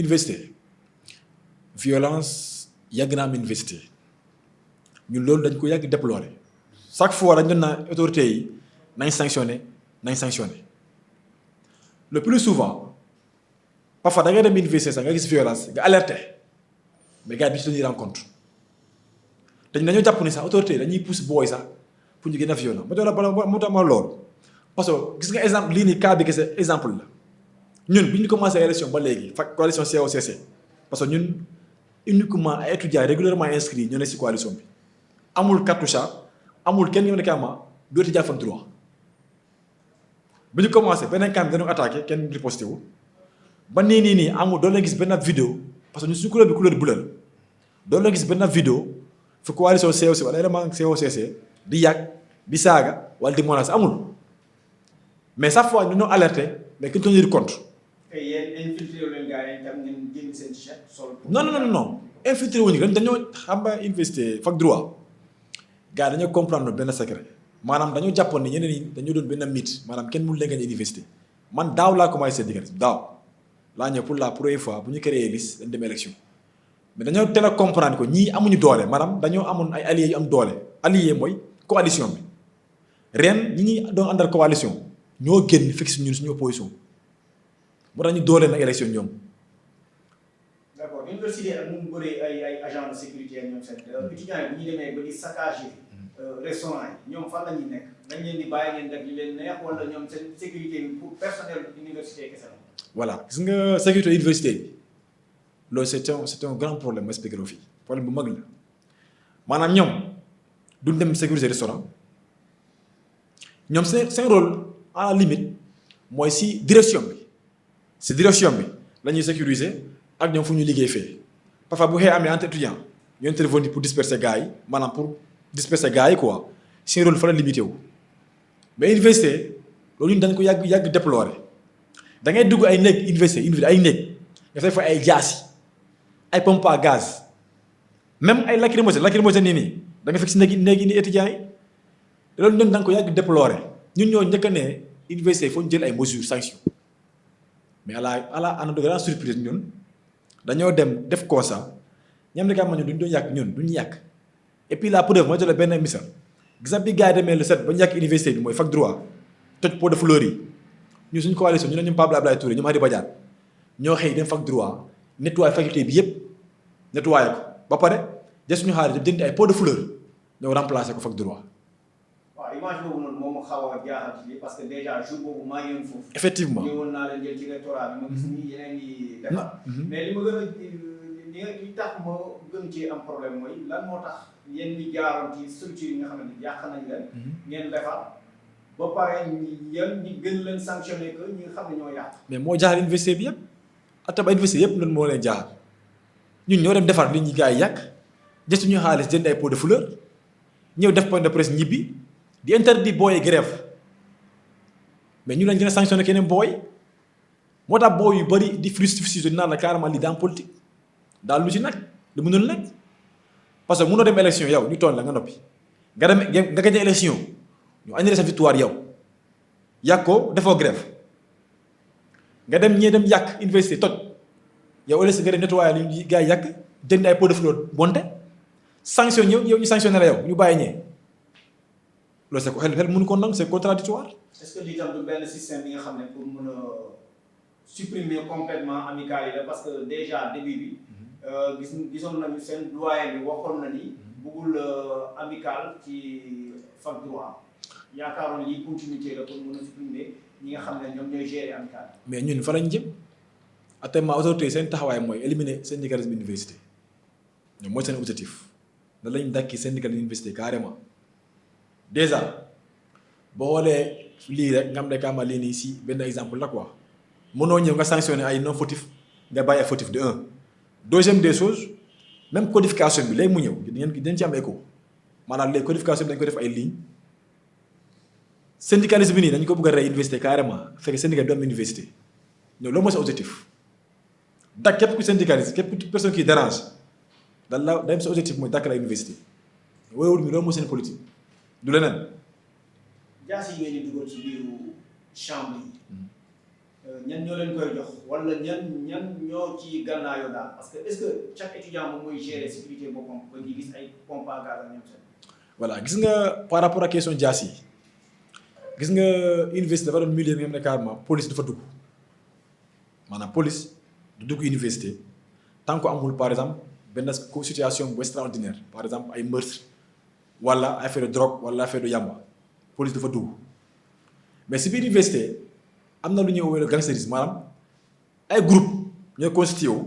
université violence yàgg na am université ñun loolu dañ ko yàgg déplorer chaque fois dañ doon naan autorités yi nañ sanctionné le plus souvent parfois da ngay dem université sax nga gis violence nga alerté mais gars yi du ci tenir en compte dañoo jàpp ni sax autorité yi dañuy pousse booy sax pour ñu gën a violent moo tax ma loolu parce que gis nga exemple lii nii cas bi kese exemple la ñun bi ñu commencé élection ba léegi coalition COCC parce que ñun uniquement ay étudiants régulièrement inscrits ñoo ne si coalition bi amul cartouche amul kenn ñoo ne carrément du étudiant fan droit bi ñu commencé beneen camp bi dañoo attaqué kenn riposté wu ba nii amul doo leen gis benn vidéo parce que ñun suñu couleur bi couleur bleue la doo leen gis benn vidéo fi coalition COC wala élément COCC di yàgg di saaga wala di menace amul mais chaque fois ñu ñoo alerté mais ki ñu tenir compte. te yéen infiltré leen gars yi tam ngeen génn seen t-shirt sol. non infiltré wuñu ko dañoo xam nga université fac droit gars dañoo comprendre benn secret maanaam dañoo jàppoon ni ñeneen ñi dañoo doon benn mythe maanaam kenn mënu leen gañ université man daaw laa commencé diggante daaw laa ñëw pour la première fois bu ñu créé liste dañ dem élection mais dañoo teel a comprendre ko ñii amuñu doole maanaam dañoo amoon ay alliés yu am doole allié mooy coalition bi ren ñi doon àndal coalition ñoo génn fixe ñun suñu opposition moo tax ñu doole nag élection ñoom. d'accord université ak mu bëree ay agents de sécurité ak ñoom seen étudiants yi bu ñu demee ba di saccager restaurant yi ñoom fan la ñuy nekk nañ leen di bàyyi ngeen def li leen neex wala ñoom seen sécurité bi pour personnel université kese la. voilà gis nga sécurité université bi loolu c'est un grand problème ma expliqué fii problème bu mag la maanaam ñoom duñ dem sécuriser restaurant ñoom seen rôle à la limite mooy si direction bi la ñuy sécuriser ak ñoom fu ñu liggéey fee parfois bu xëy amee entre étudiants ñu intervenir pour disperser gars yi maanaam pour disperser gars yi quoi seen rôle fa la limité wu mais université loolu ñun dañ ko yàgg déplorer da ngay dugg ay néeg université ay néeg nga fay fa ay jaasi ay pompe à gaz même ay lacrymogène nii da nga fekk si néegi ni étudiants yi loolu ñun da nga ko yàgg déplorer ñun ñoo njëkk a ne université foo ñu jël ay mesures sanctions mais à notre grande surprise ñun dañoo dem def constat ñam ne gaa ma ñun duñu yàq et puis la preuve ma jëlee benn misaal gis nga bi gars yi demee le 7 ba ñu yàq université bi mooy fac droit toj pot de fleurs yi ñu suñu coalition ñu ne ñoom Pape Abdoulaye Touré ñoom Hadi Badiane ñoo xëy dem fac droit nettoyer faculté bi yëpp nettoyer ko ba pare jël suñu xaalis jënd ay pot de fleurs ñoo remplacer ko fac droit. waaw image boobu noonu moom xaw a jaaxal ci parce que déjà jour boobu maa ngi foofu. effectivement ñëwoon naa leen jël ci rectorat bi ma gis ni yeneen yi defar. mais li ma gën a li tax ma gën ci am problème mooy lan moo tax yéen ñi jaaroon ci structure yi nga xam ne yàq nañ leen. ngeen defar ba pare yéen ñi gën leen sanctionné que ñi nga xam ne ñoo yàq. mais moo jaaxal université bi yëpp atam université yëpp loolu moo leen jaaxal ñun ñoo dem defar li ñu gars yi yàq jël suñu xaalis jënd ay pot de fleurs ñëw def point de presse ñibbi. di interdit booy grève mais ñu leen gën a sanctionné keneen booy moo tax booy yu bëri di frustré naan la carrément lii dans politique daal lu ci nag lu mënul nekk parce que mënoo dem élection yow ñu toon la nga noppi nga dem nga gagné élection ñu annulé sa victoire yow yàq ko defoo grève nga dem ñee dem yàq université toj yow ëllëg si nga dem nettoyé li ñu gars yi yàq jënd ay pot de fleurs bonte sanction ñëw yow ñu sanctionné la yow ñu bàyyi ñee loolu c'est ko xel mënu ko nangu c'est contradictoire. est-ce que lii tam du benn système bi nga xam ne pour mën a supprimer complètement amicale yi la parce que déjà début bi gisoon nañu seen doyen bi waxoon na ni bëggul amicale ci fac droit yaakaaroon lii continuité la pour mën a supprimer ñi nga xam ne ñoom ñooy gérer amicale. mais ñun fa lañ jëm actuellement autorité seen taxawaay mooy éliminer syndicalisme université ñoom mooy seen objectif da lañ dakki syndicalisme université carrément. déjà boo xoolee lii rek nga xam ne kàmma lii nii si benn exemple la quoi mënoo ñëw nga sanctionné ay non fautif nga bàyyi ay fautif de un deuxième des choses même codification bi léegi mu ñëw dañ ci am écho maanaam léegi codification bi dañ ko def ay lignes syndicalisme bi nii dañ ko bëgg a rey université carrément fekk syndicat bi du am université ñoom loolu mooy sa objectif dak képp ku syndicaliste képp ku personne qui dérange dañ la day am sa objectif mooy dakk la université wóorul mi loolu mooy seen politique. du leneen. jaas yi ngeen di dugal ci biiru chambre yi ñan ñoo leen koy jox wala ñan ñoo ci gànnaayoo daal parce que est-ce que chaque étudiant moom mooy gérer sécurité boppam ba ñu gis ay pompe à gaz ak ñoom seen. voilà gis nga par rapport ak question jaas yi gis nga université dafa doon milieu bi nga xam ne carrément police du fa dugg maanaam police du dugg université tant que amul par exemple benn situation bu extraordinaire par exemple ay meurtre wala affaire de drogue wala affaire de yamba police du fa dugg mais si biir université am na lu ñuy woowee gangsterisme maanaam ay groupe ñooy constitué wu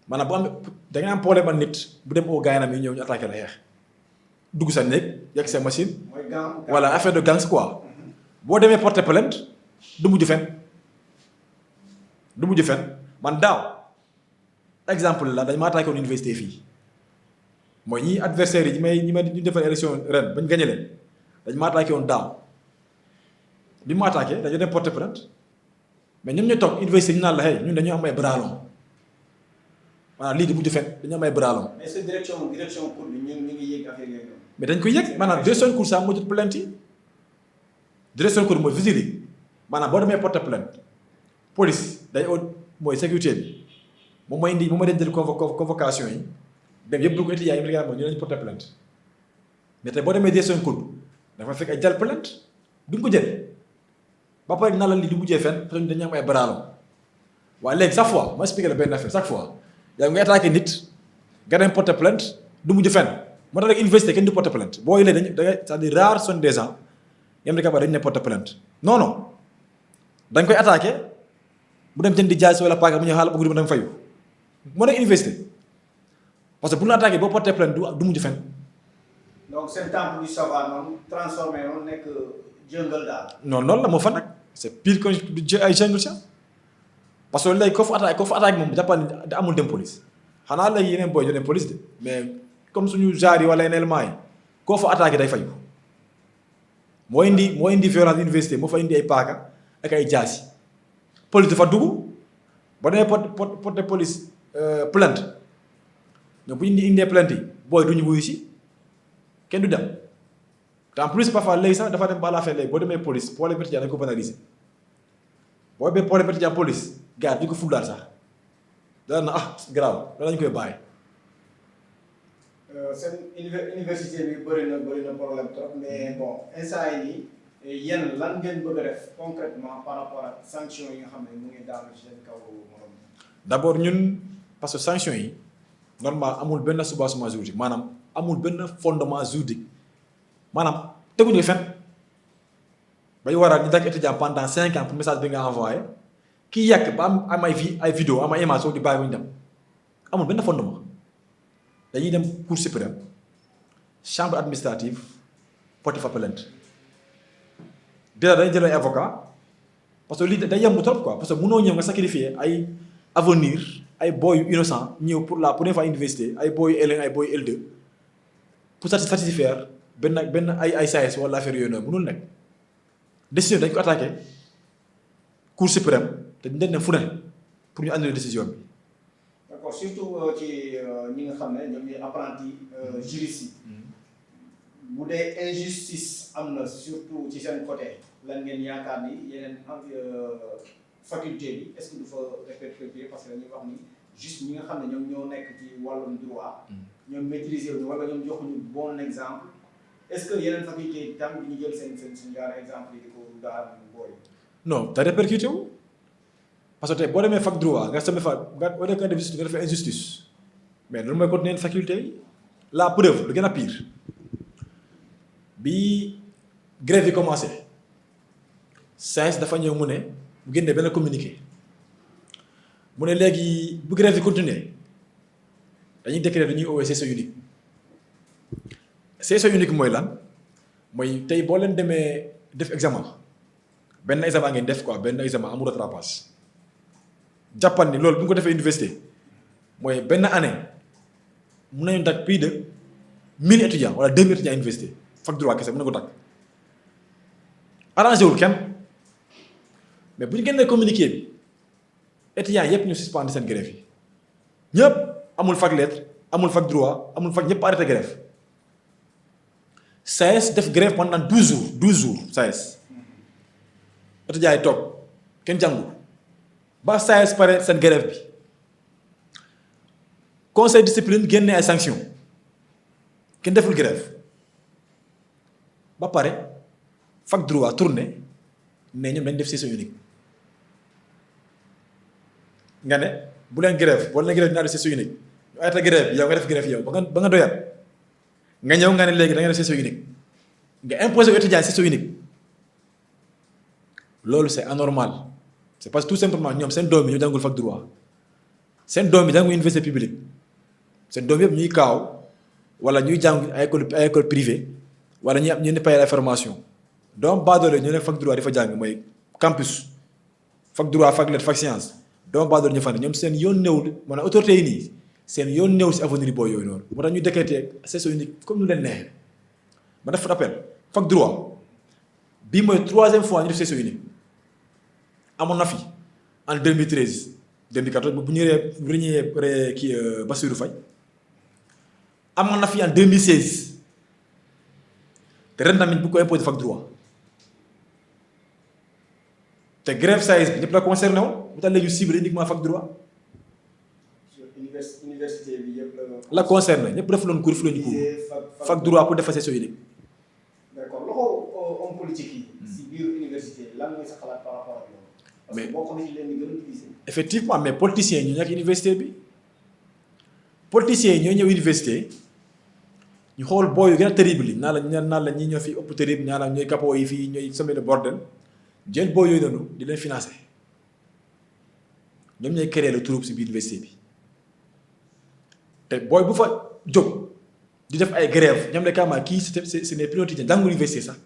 maanaam bu am da ngay am problème ak nit bu dem au gaynam yi ñëw ñu attaqué la xeex dugg sa néeg yegg sa machine. mooy gang voilà affaire de gangs quoi. boo demee porter plainte du mujj fen du mujj fen man daaw exemple la dañ ma attaqué woon université fii mooy ñi adversaires yi ñi may ñu defal élection ren bañ gagné leen dañ ma attaqué woon daaw bi mu attaqué dañoo dem porter plainte mais ñoom ñoo toog université ñu naan la hey ñun dañoo am ay bras longs maanaam lii di mujj fen dañoo am ay bras longs. mais est-ce que direction cour bi ñu ngi yëg affaire yooyu noonu. mais dañ koy yëg maanaam direction cour sax moo jot plainte yi direction cour mooy vigile yi maanaam boo demee porter plainte police day mooy sécurité bi moom mooy indi moom mooy dem jël convocation yi dem yëpp du ko étudiants yi nga xam ne ñu lañu porter plainte mais tey boo demee direction cour dafa fekk ay jàll plainte duñ ko jël ba pare na la lii du mujjee fenn parce que dañu am ay baraalom waaye léegi chaque fois ma expliqué la benn affaire chaque fois yow nga attaqué nit nga dem porter plainte du mujj fenn moo tax rek université kenn du porter plainte boo yëlee dañu da ngay c'est-à-dire rares sont des gens yam di dañu ne porter plainte non non dañ koy attaqué bu dem jënd di jaay wala paaka bu ñu xaal bëgg di ma dem fayu moo nekk université parce que bu ñu attaqué boo porter plainte du mujj fenn. donc seen temple du savoir noonu transformé noonu nekk jungle daal. non loolu la moo fa nag c'est pire que ay jungle sax parce que léegi koo fa attaqué moom jàppal ni amul dem police xanaa léegi yeneen booy ñu dem police de mais comme suñu genre yi wala yeneen éléments yi koo fa attaqué day fayu moo indi violence université moo fa indi ay paaka ak ay jaasi police dafa dugg ba demee porter police plainte ñoom bu ñu indee plainte yi booy duñu wuyu si kenn du dem te en plus parfois léegi sax dafa dem ba la fin léegi boo demee police problème étudiant dañu ko banaliser boo demee problème étudiant police gars yi du ko fulaal sax dana na garaaw danañ koy bàyyi. seen université bi bëri na problème trop mais bon instant yi nii yéen lan ngeen bëgg a def concrètement par rapport ak sanction yi nga xam ne mu ngi daanu ci seen kaw morom. d'abord ñun parce que sanction yi normalement amul benn soubassement juridique maanaam amul benn fondement juridique maanaam teguñu fen bay waral ñu dagg étudiant pendant 5 ans pour message bi nga envoyé kii yàq ba am ay vidéo am ay image soo di bàyyi wuñu dem amul benn fondement dañuy dem cour suprême chambre administrative porter fa plainte déjà dañuy jël ay avocat parce que lii day yemb trop quoi parce que mënoo ñëw nga sacrifier ay avenir ay boy yu innocent ñëw pour la première fois université ay boy L1 ay boy L2 pour satisfaire benn ay SAES wala affaire yooyu noonu mënul nekk décision dañ ko attaqué cour suprême te dañ ne fu ne pour ñu annuler décision bi. d'accord surtout ci ñi nga xam ne ñoom ñooy apprenti juristes yi. bu dee injustice am na surtout ci seen côté lan ngeen yaakaar ni yeneen faculté bi est-ce que du fa répercuter parce que dañuy wax ni juste ñi nga xam ne ñoom ñoo nekk ci wàllum droit. ñoom maîtriser wu ñu wala ñoom joxuñu bon exemple est-ce que yeneen faculté yi tam ñu jël seen genre exemple yi di ko daal booy. non te répercuté wu parce que tey boo demee fac droit nga sama fa nga boo dee def justice nga defee injustice mais loolu mooy continuer faculté yi la preuve lu gën a pire bi grève yi commencé SAES dafa ñëw mu ne bu génnee benn communiqué mu ne léegi bu grève yi continuer dañuy décréter dañuy oowee session unique session unique mooy lan mooy tey boo leen demee def examen benn examen ngeen def quoi benn examen amul rattrapage jàppal ni loolu bu ñu ko defee université mooy benn année mun nañu tag plus de 1000 étudiants wala 2000 étudiants université fac droit kese mën na ko tag arrangé wul kenn mais bu ñu génnee communiqué bi étudiants yépp ñu suspendre seen grève yi ñëpp amul fac lettre amul fac droit amul fac ñëpp arrêté grève SAES def grève pendant 12 jours SAES étudiants yi toog kenn jàngul ba SAES pare seen grève bi conseil discipline génne ay sanctions kenn deful grève ba pare fac droit tourné ne ñoom dañ def session unique nga ne bu leen grève boo leen grève dinaa def session unique ñu arrêté grève yow nga def grève yow ba nga doyal nga ñëw nga ne léegi da nga def session unique nga imposé étudiant session unique loolu c'est anormal c'est parce que tout simplement ñoom seen doom yi ñoo jàngul fac droit seen doom yi jàngul université publique seen doom yëpp ñuy kaaw wala ñuy jàng ay école privée wala ñuy am ñu ne payal ay formation doom baadoole ñu ne fac droit di fa jàng mooy campus fac droit fac lettres fac science doom baadoole ñu fa ne ñoom seen yoon néewul maanaam autorité yi nii seen yoon néew si avenir booy yooyu noonu moo tax ñu décrété session unique comme nu leen neexee ma def rappel fac droit bii mooy 3e fois ñu def session unique amoon na fi en 2013 2014 bu ñu rëñee kii Bassirou Faye amoon na fi en 2016 te ren tamit bu ko imposé fac droit te grève SAES bi ñëpp la concerné woon bu tax léegi ñu ciblé uniquement fac droit. université bi yëpp la concerné ñëpp def loon cours fu lañu cours fac droit pour def session unique. d'accord loxo homme politique yi. si biir université lan mooy sa xalaat par rapport ak loolu. parce que bokk na ci leen di gën a utilisé. effectivement mais politiciens yi ñoo nekk université bi politiciens yi ñoo ñëw université ñu xool booy yu gën a terrible yi naan la ñi ñoo fi ëpp terrible ñaan ñooy capot yi fii ñooy semé de bordel jël booy yooyu noonu di leen financé ñoom ñooy créer le trouble si biir université bi te booy bu fa jóg di def ay grève ñoom ne carrément kii ce n'est plus étudiant jàngul université sax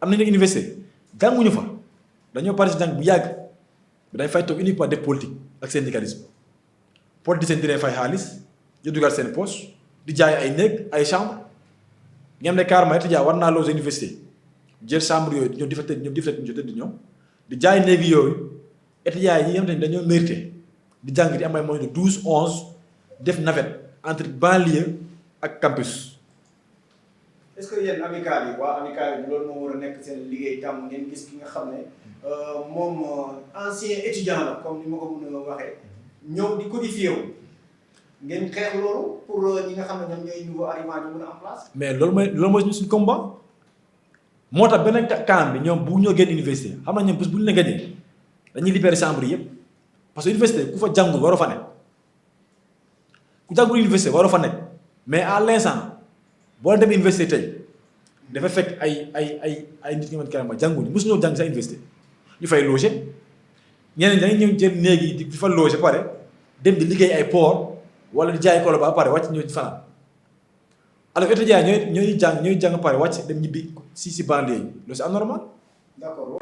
am nañu université jànguñu fa dañoo pare si jàng bu yàgg dañ fay toog uniquement def politique ak syndicalisme politicien di leen fay xaalis ñu dugal seen poche di jaay ay néeg ay chambre ñoom ne carrément étudiant war naa loger université jël chambre yooyu ñoom di fa tëdd ñoom di jaay néegi yooyu étudiants yi nga xam ne dañoo mérité di jàng di am ay moyens de 12 11 def navette entre banlieue ak campus. est-ce que yéen amicale yi waa amicale yi loolu moo war a nekk seen liggéey tam ngeen gis ki nga xam ne moom ancien étudiant la comme ni ma ko mën a waxee ñëw di codifié wu ngeen xeex loolu pour ñi nga xam ne ñoom ñooy nouveau arrivant ñu mën a en place. mais loolu mooy suñu combat moo tax beneen camp bi ñoom bu ñoo génn université xam nañ ñoom bés bu ñu la gagné dañuy libérer chambre yëpp parce que université ku fa jàngul waroo fa nekk ku jàngul université waroo fa nekk mais à l'instant boo dem université tey dafa fekk ay nit ñi man carrément jànguñu mosu ñoo jàng sa université ñu fay loger ñeneen dañuy ñëw jël néegi di fa loger pare dem di liggéey ay port wala di jaay kolo ba pare wàcc ñëw fanaan alors étudiants ñooy jàng pare wàcc dem ñibbi si banlieue yi loolu c'est anormal. D'accord.